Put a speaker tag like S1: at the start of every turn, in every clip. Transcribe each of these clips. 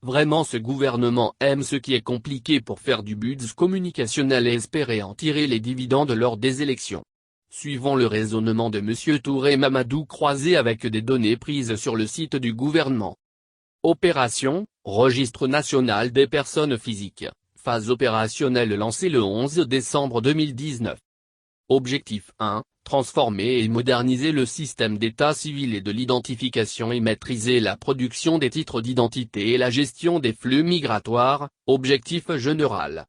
S1: Vraiment ce gouvernement aime ce qui est compliqué pour faire du buzz communicationnel et espérer en tirer les dividendes lors des élections. Suivons le raisonnement de M. Touré Mamadou croisé avec des données prises sur le site du gouvernement. Opération, Registre national des personnes physiques, phase opérationnelle lancée le 11 décembre 2019. Objectif 1, transformer et moderniser le système d'état civil et de l'identification et maîtriser la production des titres d'identité et la gestion des flux migratoires, objectif général.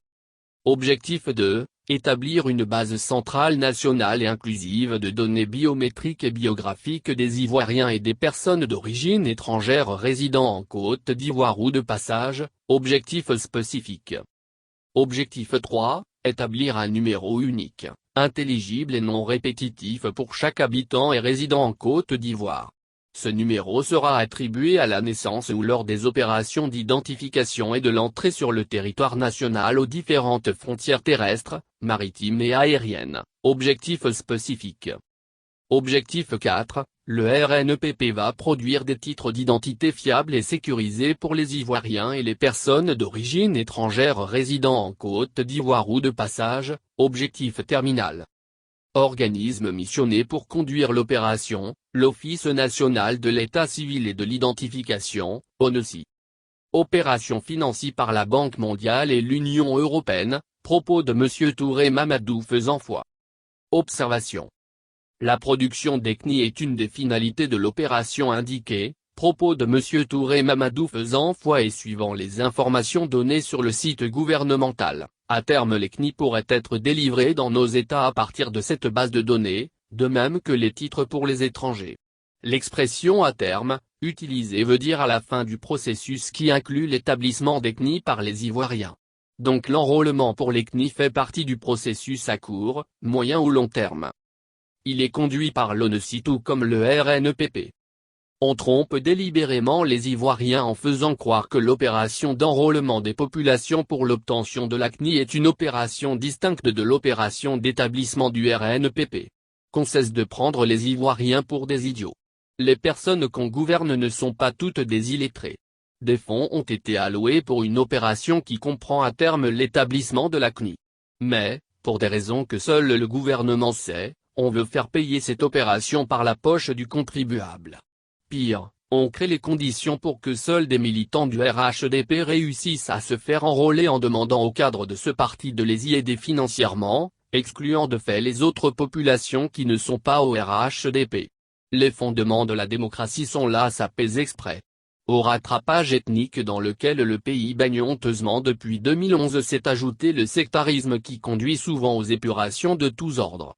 S1: Objectif 2, établir une base centrale nationale et inclusive de données biométriques et biographiques des Ivoiriens et des personnes d'origine étrangère résidant en Côte d'Ivoire ou de passage, objectif spécifique. Objectif 3, établir un numéro unique, intelligible et non répétitif pour chaque habitant et résident en Côte d'Ivoire. Ce numéro sera attribué à la naissance ou lors des opérations d'identification et de l'entrée sur le territoire national aux différentes frontières terrestres, maritimes et aériennes, objectif spécifique. Objectif 4, le RNPP va produire des titres d'identité fiables et sécurisés pour les Ivoiriens et les personnes d'origine étrangère résidant en Côte d'Ivoire ou de passage, objectif terminal. Organisme missionné pour conduire l'opération, l'Office national de l'état civil et de l'identification, ONECI. Opération financée par la Banque mondiale et l'Union européenne, propos de M. Touré Mamadou faisant foi. Observation. La production des CNI est une des finalités de l'opération indiquée, propos de M. Touré Mamadou faisant foi et suivant les informations données sur le site gouvernemental. À terme les CNI pourraient être délivrés dans nos États à partir de cette base de données, de même que les titres pour les étrangers. L'expression à terme, utilisée veut dire à la fin du processus qui inclut l'établissement des CNI par les Ivoiriens. Donc l'enrôlement pour les CNI fait partie du processus à court, moyen ou long terme. Il est conduit par l'ONECI tout comme le RNPP. On trompe délibérément les Ivoiriens en faisant croire que l'opération d'enrôlement des populations pour l'obtention de la CNI est une opération distincte de l'opération d'établissement du RNPP. Qu'on cesse de prendre les Ivoiriens pour des idiots. Les personnes qu'on gouverne ne sont pas toutes des illettrés. Des fonds ont été alloués pour une opération qui comprend à terme l'établissement de la CNI. Mais, pour des raisons que seul le gouvernement sait, on veut faire payer cette opération par la poche du contribuable. Pire, on crée les conditions pour que seuls des militants du RHDP réussissent à se faire enrôler en demandant au cadre de ce parti de les y aider financièrement, excluant de fait les autres populations qui ne sont pas au RHDP. Les fondements de la démocratie sont là à pèse exprès. Au rattrapage ethnique dans lequel le pays baigne honteusement depuis 2011 s'est ajouté le sectarisme qui conduit souvent aux épurations de tous ordres.